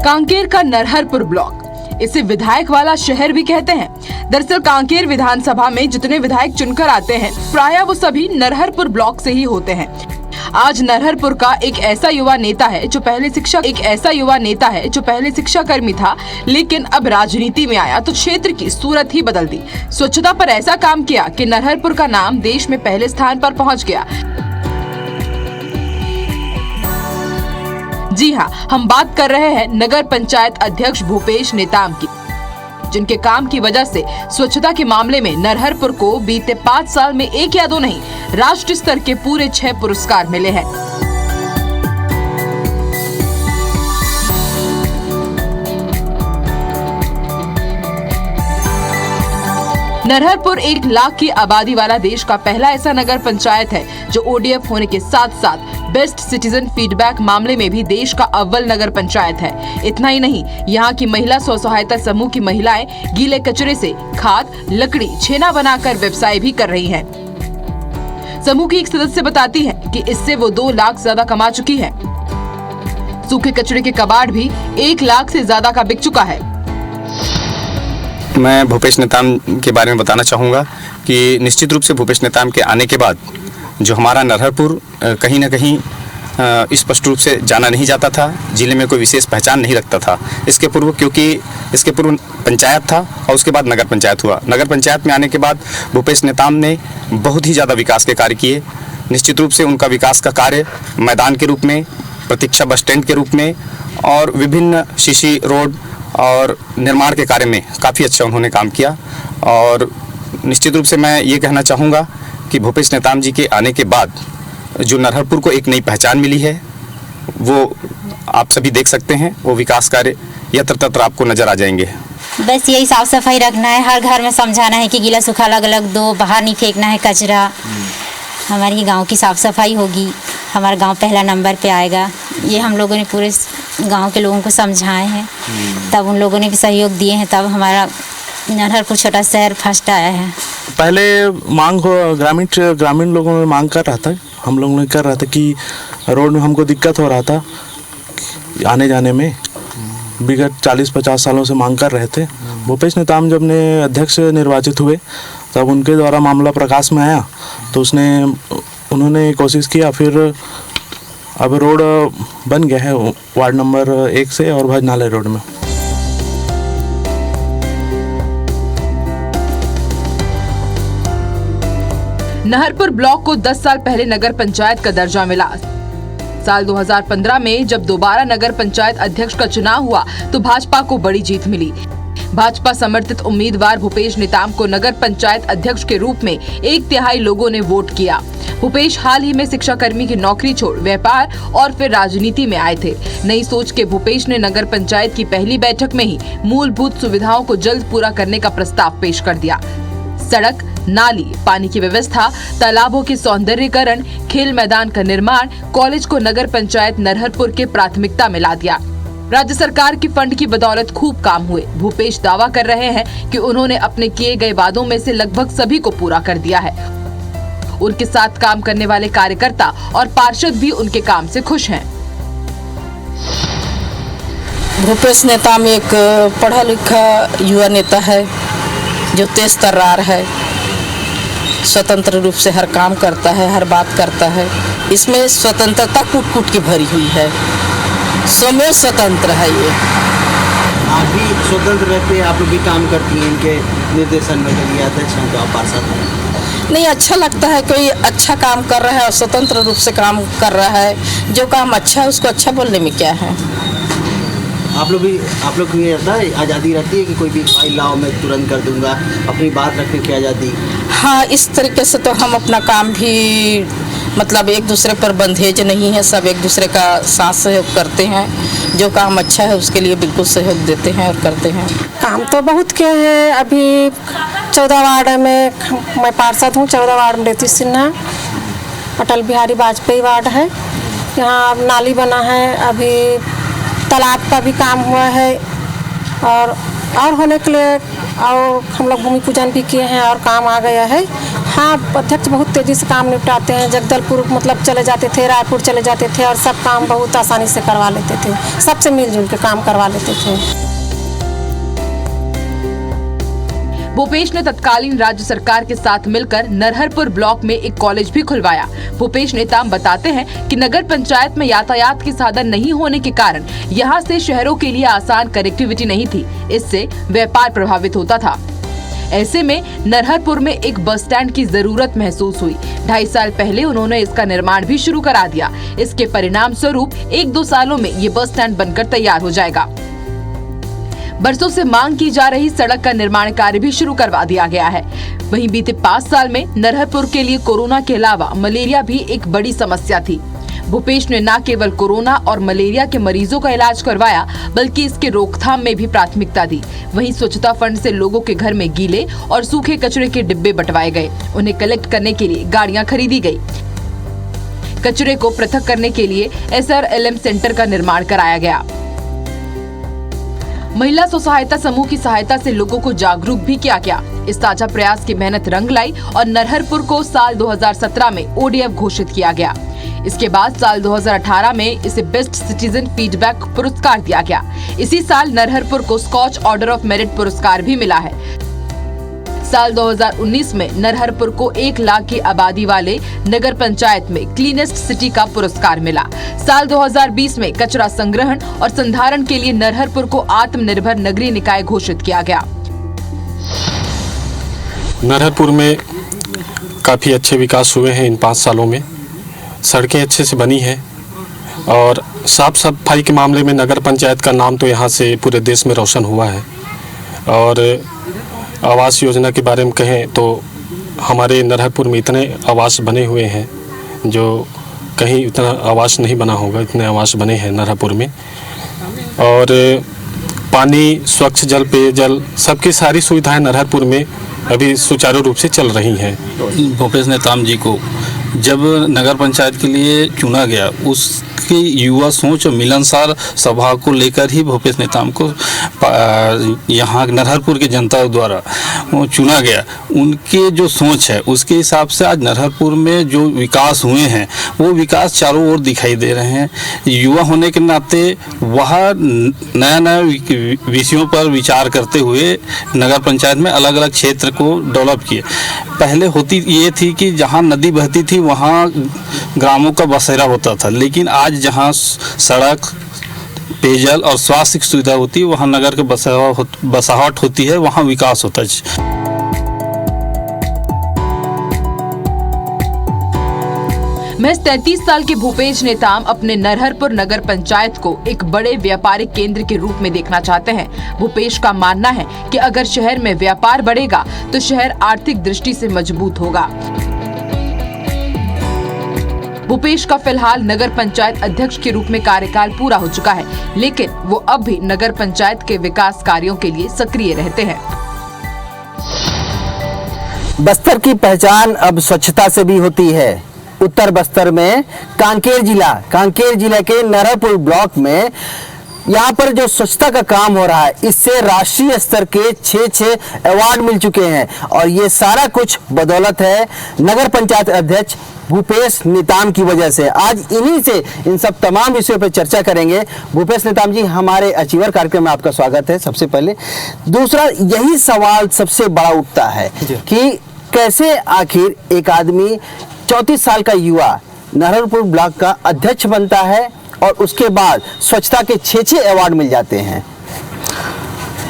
कांकेर का नरहरपुर ब्लॉक, इसे विधायक वाला शहर भी कहते हैं। दरअसल कांकेर विधानसभा में जितने विधायक चुनकर आते हैं प्रायः वो सभी नरहरपुर ब्लॉक से ही होते हैं। आज नरहरपुर का एक ऐसा युवा नेता है जो पहले शिक्षा कर्मी था, लेकिन अब राजनीति में आया तो क्षेत्र की सूरत ही बदल दी। स्वच्छता पर ऐसा काम किया कि नरहरपुर का नाम देश में पहले स्थान पर पहुंच गया। जी हाँ, हम बात कर रहे हैं नगर पंचायत अध्यक्ष भूपेश नेताम की, जिनके काम की वजह से स्वच्छता के मामले में नरहरपुर को बीते 5 साल में 1 या 2 नहीं, राष्ट्रीय स्तर के पूरे 6 पुरस्कार मिले हैं। नरहरपुर 1 लाख की आबादी वाला देश का पहला ऐसा नगर पंचायत है जो ODF होने के साथ साथ बेस्ट सिटीजन फीडबैक मामले में भी देश का अव्वल नगर पंचायत है। इतना ही नहीं, यहाँ की महिला स्व सहायता समूह की महिलाएं गीले कचरे से खाद, लकड़ी, छेना बनाकर व्यवसाय भी कर रही हैं। समूह की एक सदस्य बताती है कि इससे वो 2 लाख ज्यादा कमा चुकी है। सूखे कचरे के कबाड़ भी 1 लाख से ज्यादा का बिक चुका है। मैं भूपेश नेताम के बारे में बताना चाहूँगा कि निश्चित रूप से भूपेश नेताम के आने के बाद जो हमारा नरहरपुर कहीं ना कहीं स्पष्ट रूप से जाना नहीं जाता था, जिले में कोई विशेष पहचान नहीं रखता था। इसके पूर्व पंचायत था और उसके बाद नगर पंचायत हुआ। नगर पंचायत में आने के बाद भूपेश नेताम ने बहुत ही ज़्यादा विकास के कार्य किए। निश्चित रूप से उनका विकास का कार्य मैदान के रूप में, प्रतीक्षा बस स्टैंड के रूप में और विभिन्न सीसी रोड और निर्माण के कार्य में काफ़ी अच्छा उन्होंने काम किया। और निश्चित रूप से मैं ये कहना चाहूँगा कि भूपेश नेताम जी के आने के बाद जो नरहरपुर को एक नई पहचान मिली है, वो आप सभी देख सकते हैं। वो विकास कार्य यत्र तत्र आपको नज़र आ जाएंगे। बस यही साफ सफाई रखना है, हर घर में समझाना है कि गीला सूखा अलग अलग दो, बाहर नहीं फेंकना है कचरा। हमारी गांव की साफ सफाई होगी, हमारा गांव पहला नंबर पे आएगा। ये हम लोगों ने पूरे गांव के लोगों को समझाए हैं, तब उन लोगों ने भी सहयोग दिए हैं, तब हमारा नरहरपुर छोटा शहर फर्स्ट आया है। पहले मांग ग्रामीण लोगों में मांग कर रहा था, हम लोगों ने कर रहा था कि रोड में हमको दिक्कत हो रहा था आने जाने में। विगत 40-50 सालों से मांग कर रहे थे। भूपेश नेताम जब ने अध्यक्ष निर्वाचित हुए तब उनके द्वारा मामला प्रकाश में आया तो उन्होंने कोशिश किया। फिर अब रोड बन गया है वार्ड नंबर 1 से और भजनालय रोड में। नरहरपुर ब्लॉक को 10 साल पहले नगर पंचायत का दर्जा मिला। साल 2015 में जब दोबारा नगर पंचायत अध्यक्ष का चुनाव हुआ तो भाजपा को बड़ी जीत मिली। भाजपा समर्थित उम्मीदवार भूपेश नेताम को नगर पंचायत अध्यक्ष के रूप में 1/3 लोगों ने वोट किया। भूपेश हाल ही में शिक्षा कर्मी की नौकरी छोड़ व्यापार और फिर राजनीति में आए थे। नई सोच के भूपेश ने नगर पंचायत की पहली बैठक में ही मूलभूत सुविधाओं को जल्द पूरा करने का प्रस्ताव पेश कर दिया। सड़क, नाली, पानी की व्यवस्था, तालाबों के सौंदर्यीकरण, खेल मैदान का निर्माण, कॉलेज को नगर पंचायत नरहरपुर के प्राथमिकता में ला दिया। राज्य सरकार की फंड की बदौलत खूब काम हुए। भूपेश दावा कर रहे हैं कि उन्होंने अपने किए गए वादों में से लगभग सभी को पूरा कर दिया है। उनके साथ काम करने वाले कार्यकर्ता और पार्षद भी उनके काम से खुश हैं। भूपेश नेताम एक पढ़ा लिखा युवा नेता है जो तेज तर्रार है, स्वतंत्र रूप से हर काम करता है, हर बात करता है। इसमें स्वतंत्रता कूट कूट की भरी हुई है, स्वयं स्वतंत्र है। ये आप भी स्वतंत्र रहते, आप भी काम करती हैं इनके निर्देशन में, कभी अध्यक्ष हैं तो आप पार्षद हैं। नहीं, अच्छा लगता है कोई अच्छा काम कर रहा है और स्वतंत्र रूप से काम कर रहा है। जो काम अच्छा है उसको अच्छा बोलने में क्या है। आप लोग को ये रहता है, आज़ादी रहती है कि कोई भी फाइल लाओ मैं तुरंत कर दूंगा, अपनी बात रखने की आज़ादी? हाँ, इस तरीके से तो हम अपना काम भी मतलब एक दूसरे पर बंधेज नहीं है, सब एक दूसरे का साथ सहयोग करते हैं। जो काम अच्छा है उसके लिए बिल्कुल सहयोग देते हैं और करते हैं। काम तो बहुत किए हैं। अभी 14 वार्ड में मैं पार्षद हूँ। 14 वार्ड में रहती सिन्हा, अटल बिहारी वाजपेयी वार्ड है। यहाँ नाली बना है, अभी तालाब का भी काम हुआ है और होने के लिए और हम लोग भूमि पूजन भी किए हैं और काम आ गया है। हाँ, अध्यक्ष बहुत तेज़ी से काम निपटाते हैं। जगदलपुर मतलब चले जाते थे, रायपुर चले जाते थे और सब काम बहुत आसानी से करवा लेते थे, सबसे मिलजुल के काम करवा लेते थे। भूपेश ने तत्कालीन राज्य सरकार के साथ मिलकर नरहरपुर ब्लॉक में एक कॉलेज भी खुलवाया। भूपेश नेताम बताते हैं कि नगर पंचायत में यातायात के साधन नहीं होने के कारण यहां से शहरों के लिए आसान कनेक्टिविटी नहीं थी, इससे व्यापार प्रभावित होता था। ऐसे में नरहरपुर में एक बस स्टैंड की जरूरत महसूस हुई। 2.5 साल पहले उन्होंने इसका निर्माण भी शुरू करा दिया। इसके परिणाम स्वरूप 1-2 सालों में ये बस स्टैंड बनकर तैयार हो जाएगा। बरसों से मांग की जा रही सड़क का निर्माण कार्य भी शुरू करवा दिया गया है। वहीं बीते 5 साल में नरहरपुर के लिए कोरोना के अलावा मलेरिया भी एक बड़ी समस्या थी। भूपेश ने न केवल कोरोना और मलेरिया के मरीजों का इलाज करवाया, बल्कि इसके रोकथाम में भी प्राथमिकता दी। वहीं स्वच्छता फंड से लोगों के घर में गीले और सूखे कचरे के डिब्बे बंटवाए गए। उन्हें कलेक्ट करने के लिए गाड़ियां खरीदी गई। कचरे को पृथक करने के लिए SRLM सेंटर का निर्माण कराया गया। महिला स्व सहायता समूह की सहायता से लोगों को जागरूक भी किया गया। इस ताजा प्रयास की मेहनत रंग लाई और नरहरपुर को साल 2017 में ODF घोषित किया गया। इसके बाद साल 2018 में इसे बेस्ट सिटीजन फीडबैक पुरस्कार दिया गया। इसी साल नरहरपुर को स्कॉच ऑर्डर ऑफ मेरिट पुरस्कार भी मिला है। साल 2019 में नरहरपुर को 1 लाख की आबादी वाले नगर पंचायत में क्लीनेस्ट सिटी का पुरस्कार मिला। साल 2020 में कचरा संग्रहण और संधारण के लिए नरहरपुर को आत्मनिर्भर नगरीय निकाय घोषित किया गया। नरहरपुर में काफ़ी अच्छे विकास हुए हैं इन 5 सालों में। सड़कें अच्छे से बनी हैं और साफ सफाई के मामले में नगर पंचायत का नाम तो यहाँ से पूरे देश में रोशन हुआ है। और आवास योजना के बारे में कहें तो हमारे नरहरपुर में इतने आवास बने हुए हैं जो कहीं उतना आवास नहीं बना होगा, इतने आवास बने हैं नरहरपुर में। और पानी, स्वच्छ जल, पेयजल, सबकी सारी सुविधाएं नरहरपुर में अभी सुचारू रूप से चल रही हैं। भूपेश नेताम जी को जब नगर पंचायत के लिए चुना गया, उसकी युवा सोच और मिलनसार स्वभाव को लेकर ही भूपेश नेताम को यहाँ नरहरपुर की जनता द्वारा चुना गया। उनके जो सोच है उसके हिसाब से आज नरहरपुर में जो विकास हुए हैं वो विकास चारों ओर दिखाई दे रहे हैं। युवा होने के नाते वह नया विषयों पर विचार करते हुए नगर पंचायत में अलग अलग क्षेत्र को डेवलप किए। पहले होती ये थी कि जहाँ नदी बहती थी वहाँ ग्रामों का बसेरा होता था, लेकिन आज जहाँ सड़क, पेयजल और स्वास्थ्य की सुविधा होती है वहाँ नगर के बसाहट होती है, वहाँ विकास होता है। महज 33 साल के भूपेश नेताम अपने नरहरपुर नगर पंचायत को एक बड़े व्यापारिक केंद्र के रूप में देखना चाहते हैं। भूपेश का मानना है कि अगर शहर में व्यापार बढ़ेगा तो शहर आर्थिक दृष्टि से मजबूत होगा। भूपेश का फिलहाल नगर पंचायत अध्यक्ष के रूप में कार्यकाल पूरा हो चुका है, लेकिन वो अब भी नगर पंचायत के विकास कार्यों के लिए सक्रिय रहते हैं। बस्तर की पहचान अब स्वच्छता से भी होती है। उत्तर बस्तर में कांकेर जिला के नरहरपुर ब्लॉक में यहाँ पर जो स्वच्छता का काम हो रहा है, इससे राष्ट्रीय स्तर के 6 अवार्ड मिल चुके हैं और ये सारा कुछ बदौलत है नगर पंचायत अध्यक्ष भूपेश नेताम की वजह से। आज इन्हीं से इन सब तमाम विषयों पर चर्चा करेंगे। भूपेश नेताम जी, हमारे अचीवर कार्यक्रम में आपका स्वागत है। सबसे पहले दूसरा यही सवाल सबसे बड़ा उठता है कि कैसे आखिर एक आदमी 34 साल का युवा नरहरपुर ब्लॉक का अध्यक्ष बनता है और उसके बाद स्वच्छता के 6 अवार्ड मिल जाते हैं।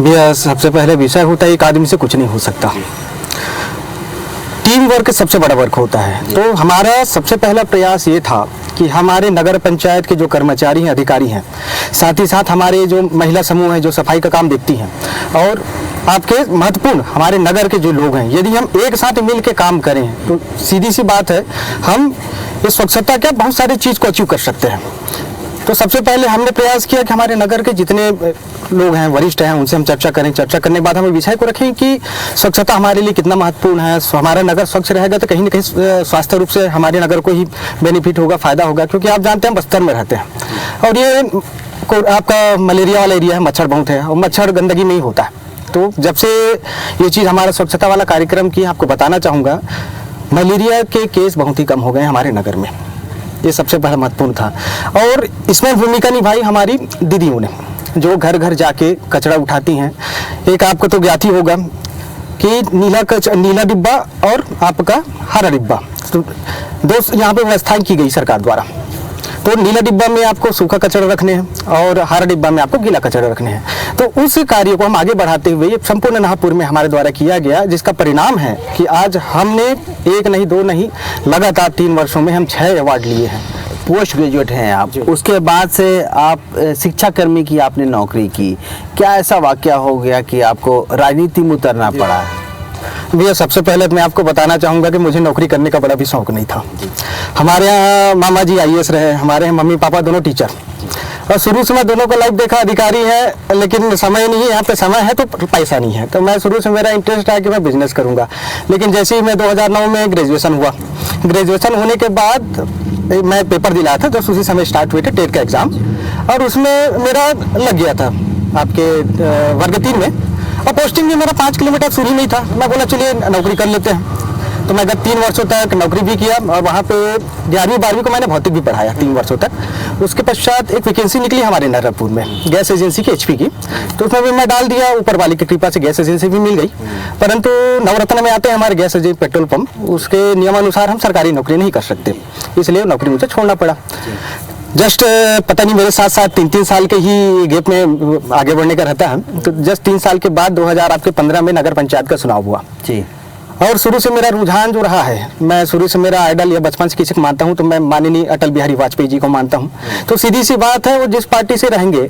भैया, सबसे पहले विषय होता है एक आदमी से कुछ नहीं हो सकता। टीम वर्क सबसे बड़ा वर्क होता है। तो हमारा सबसे पहला प्रयास ये था कि हमारे नगर पंचायत के जो कर्मचारी हैं, अधिकारी हैं, साथ ही साथ हमारे जो महिला समूह हैं जो सफाई का काम देखती हैं, और आपके महत्वपूर्ण हमारे नगर के जो लोग हैं, यदि हम एक साथ मिल के काम करें तो सीधी सी बात है हम इस स्वच्छता के बहुत सारी चीज़ को अचीव कर सकते हैं। तो सबसे पहले हमने प्रयास किया कि हमारे नगर के जितने लोग हैं, वरिष्ठ हैं, उनसे हम चर्चा करें। चर्चा करने के बाद हम विषय को रखें कि स्वच्छता हमारे लिए कितना महत्वपूर्ण है। हमारा नगर स्वच्छ रहेगा तो कहीं ना कहीं स्वास्थ्य रूप से हमारे नगर को ही बेनिफिट होगा, फायदा होगा। क्योंकि आप जानते हैं बस्तर में रहते हैं और ये आपका मलेरिया वाला एरिया है, मच्छर बहुत है और मच्छर गंदगी में ही होता है। तो जब से ये चीज़ हमारा स्वच्छता वाला कार्यक्रम की आपको बताना चाहूँगा, मलेरिया के केस बहुत ही कम हो गए हमारे नगर में, ये सबसे पहला महत्वपूर्ण था। और इसमें भूमिका निभाई हमारी दीदियों ने, जो घर घर जाके कचरा उठाती हैं। एक आपको तो ज्ञात ही होगा कि नीला डिब्बा और आपका हरा डिब्बा, तो दो यहाँ पे व्यवस्थाएं की गई सरकार द्वारा। तो नीला डिब्बा में आपको सूखा कचरा रखने हैं और हरा डिब्बा में आपको गीला कचरा रखने हैं। तो उस कार्य को हम आगे बढ़ाते हुए ये संपूर्ण नाहपुर में हमारे द्वारा किया गया, जिसका परिणाम है कि आज हमने 1 नहीं 2 नहीं लगातार 3 वर्षों में हम 6 अवार्ड लिए हैं। पोस्ट ग्रेजुएट हैं आप, उसके बाद से आप शिक्षा कर्मी की आपने नौकरी की, क्या ऐसा वाकया हो गया कि आपको राजनीति में उतरना पड़ा? भैया सबसे पहले मैं आपको बताना चाहूँगा कि मुझे नौकरी करने का बड़ा भी शौक नहीं था। हमारे यहाँ मामा जी IAS रहे, हमारे यहाँ मम्मी पापा दोनों टीचर, और शुरू से मैं दोनों को लाइफ देखा अधिकारी है, लेकिन समय नहीं है, यहाँ पे समय है तो पैसा नहीं है। तो मैं शुरू से मेरा इंटरेस्ट आया कि मैं बिजनेस करूँगा। लेकिन जैसे ही मैं 2009 में ग्रेजुएशन हुआ, ग्रेजुएशन होने के बाद मैं पेपर दिलाया था, जब उसी समय स्टार्ट हुए थे टेट का एग्ज़ाम, और उसमें मेरा लग गया था आपके वर्ग 3 में, और पोस्टिंग भी मेरा 5 किलोमीटर दूरी में ही था। मैं बोला चलिए नौकरी कर लेते हैं। तो मैं 3 वर्षों तक नौकरी भी किया, और वहाँ पे 11वीं 12वीं को मैंने भौतिक भी पढ़ाया 3 वर्षों तक। उसके पश्चात एक वैकेंसी निकली हमारे नरहरपुर में गैस एजेंसी की HP की, तो उसमें भी मैं डाल दिया। ऊपर वाली की कृपा से गैस एजेंसी भी मिल गई, परंतु नवरत्न में आते हैं हमारे गैस एजेंसी पेट्रोल पंप, उसके नियमानुसार हम सरकारी नौकरी नहीं कर सकते, इसलिए नौकरी मुझे छोड़ना पड़ा। जस्ट पता नहीं मेरे साथ 3 साल के ही गैप में आगे बढ़ने का रहता है। तो जस्ट 3 साल के बाद 2015 में नगर पंचायत का चुनाव हुआ जी। और शुरू से मेरा रुझान जो रहा है, मैं शुरू से मेरा आइडल या बचपन से किसी को मानता हूं तो मैं माननीय अटल बिहारी वाजपेयी जी को मानता हूं। तो सीधी सी बात है, वो जिस पार्टी से रहेंगे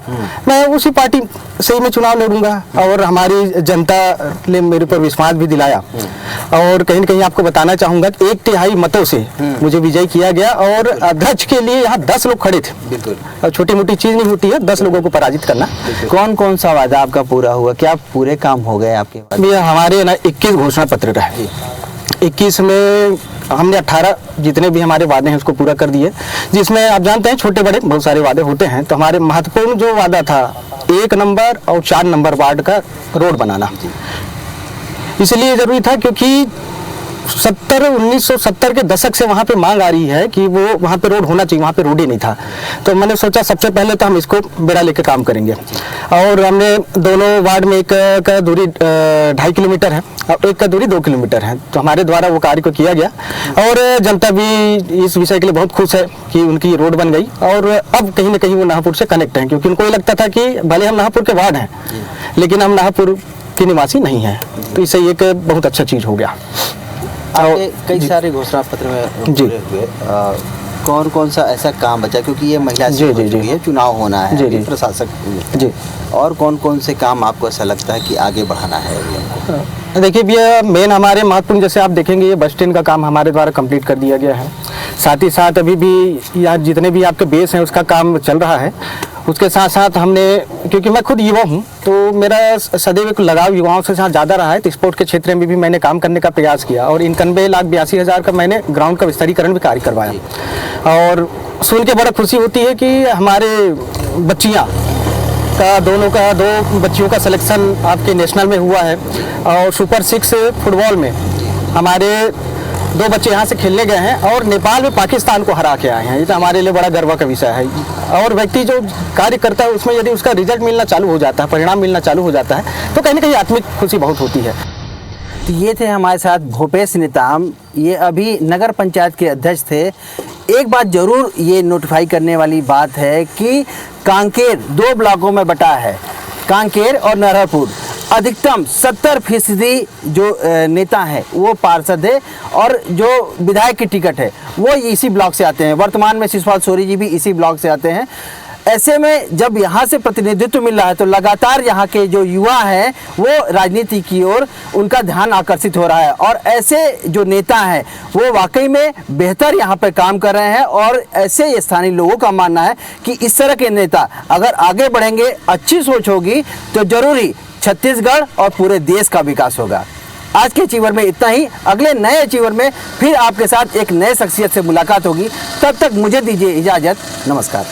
मैं उसी पार्टी से ही मैं चुनाव लड़ूंगा। और हमारी जनता ने मेरे पर विश्वास भी दिलाया, और कहीं न कहीं आपको बताना चाहूंगा कि 1/3 मतों से मुझे विजय किया गया। और अध्यक्ष के लिए यहाँ 10 लोग खड़े थे, और छोटी मोटी चीज नहीं होती है 10 लोगों को पराजित करना। कौन कौन सा वादा आपका पूरा हुआ, क्या पूरे काम हो गए आपके? हमारे ना 21 घोषणा पत्र रहे। 21 में हमने 18 जितने भी हमारे वादे हैं उसको पूरा कर दिए, जिसमें आप जानते हैं छोटे बड़े बहुत सारे वादे होते हैं। तो हमारे महत्वपूर्ण जो वादा था 1 नंबर और 4 नंबर वार्ड का रोड बनाना, इसलिए जरूरी था क्योंकि 1970 के दशक से वहाँ पे मांग आ रही है कि वो वहाँ पे रोड होना चाहिए, वहाँ पे रोड ही नहीं था। तो मैंने सोचा सबसे पहले तो हम इसको बेड़ा लेकर काम करेंगे। और हमने दोनों वार्ड में एक का दूरी 2.5 किलोमीटर है और एक का दूरी 2 किलोमीटर है। तो हमारे द्वारा वो कार्य को किया गया, और जनता भी इस विषय के लिए बहुत खुश है कि उनकी रोड बन गई। और अब कहीं ना कहीं वो नाहपुर से कनेक्ट हैं, क्योंकि उनको ये लगता था कि भले हम नाहपुर के वार्ड हैं लेकिन हम नाहपुर के निवासी नहीं हैं। तो इससे एक बहुत अच्छा चीज़ हो गया। आपके कई सारे घोषणा पत्र में पूरे हुए, कौन कौन सा ऐसा काम बचा, क्योंकि ये महिला जी है, चुनाव होना है, जी प्रशासक जी, और कौन कौन से काम आपको ऐसा लगता है कि आगे बढ़ाना है? देखिए भैया, मेन हमारे महत्वपूर्ण जैसे आप देखेंगे ये बस स्टैंड का काम हमारे द्वारा कंप्लीट कर दिया गया है। साथ ही साथ अभी भी यहाँ जितने भी आपके बेस हैं उसका काम चल रहा है। उसके साथ साथ हमने, क्योंकि मैं खुद युवा हूँ तो मेरा सदैव एक लगाव युवाओं से ज़्यादा रहा है, तो स्पोर्ट के क्षेत्र में भी मैंने काम करने का प्रयास किया। और 91,82,000 का मैंने ग्राउंड का विस्तारीकरण भी कार्य करवाया। और सुन के बड़ा खुशी होती है कि हमारे बच्चियाँ का दोनों दो बच्चियों का सिलेक्शन आपके नेशनल में हुआ है। और सुपर 6 फुटबॉल में हमारे 2 बच्चे यहाँ से खेलने गए हैं और नेपाल में पाकिस्तान को हरा के आए हैं। ये तो हमारे लिए बड़ा गर्व का विषय है। और व्यक्ति जो कार्य करता है उसमें यदि उसका रिजल्ट मिलना चालू हो जाता है, परिणाम मिलना चालू हो जाता है, तो कहीं ना कहीं आत्मिक खुशी बहुत होती है। तो ये थे हमारे साथ भूपेश नेताम, ये अभी नगर पंचायत के अध्यक्ष थे। एक बात जरूर ये नोटिफाई करने वाली बात है कि कांकेर 2 ब्लॉकों में बटा है, कांकेर और नरहरपुर। अधिकतम 70% जो नेता है वो पार्षद है, और जो विधायक की टिकट है वो इसी ब्लॉक से आते हैं। वर्तमान में शिशपाल सोरी जी भी इसी ब्लॉक से आते हैं। ऐसे में जब यहाँ से प्रतिनिधित्व मिल रहा है तो लगातार यहाँ के जो युवा हैं वो राजनीति की ओर उनका ध्यान आकर्षित हो रहा है। और ऐसे जो नेता हैं वो वाकई में बेहतर यहाँ पर काम कर रहे हैं। और ऐसे स्थानीय लोगों का मानना है कि इस तरह के नेता अगर आगे बढ़ेंगे, अच्छी सोच होगी, तो जरूरी छत्तीसगढ़ और पूरे देश का विकास होगा। आज के अचीवर में इतना ही। अगले नए अचीवर में फिर आपके साथ एक नए शख्सियत से मुलाकात होगी। तब तक मुझे दीजिए इजाज़त। नमस्कार।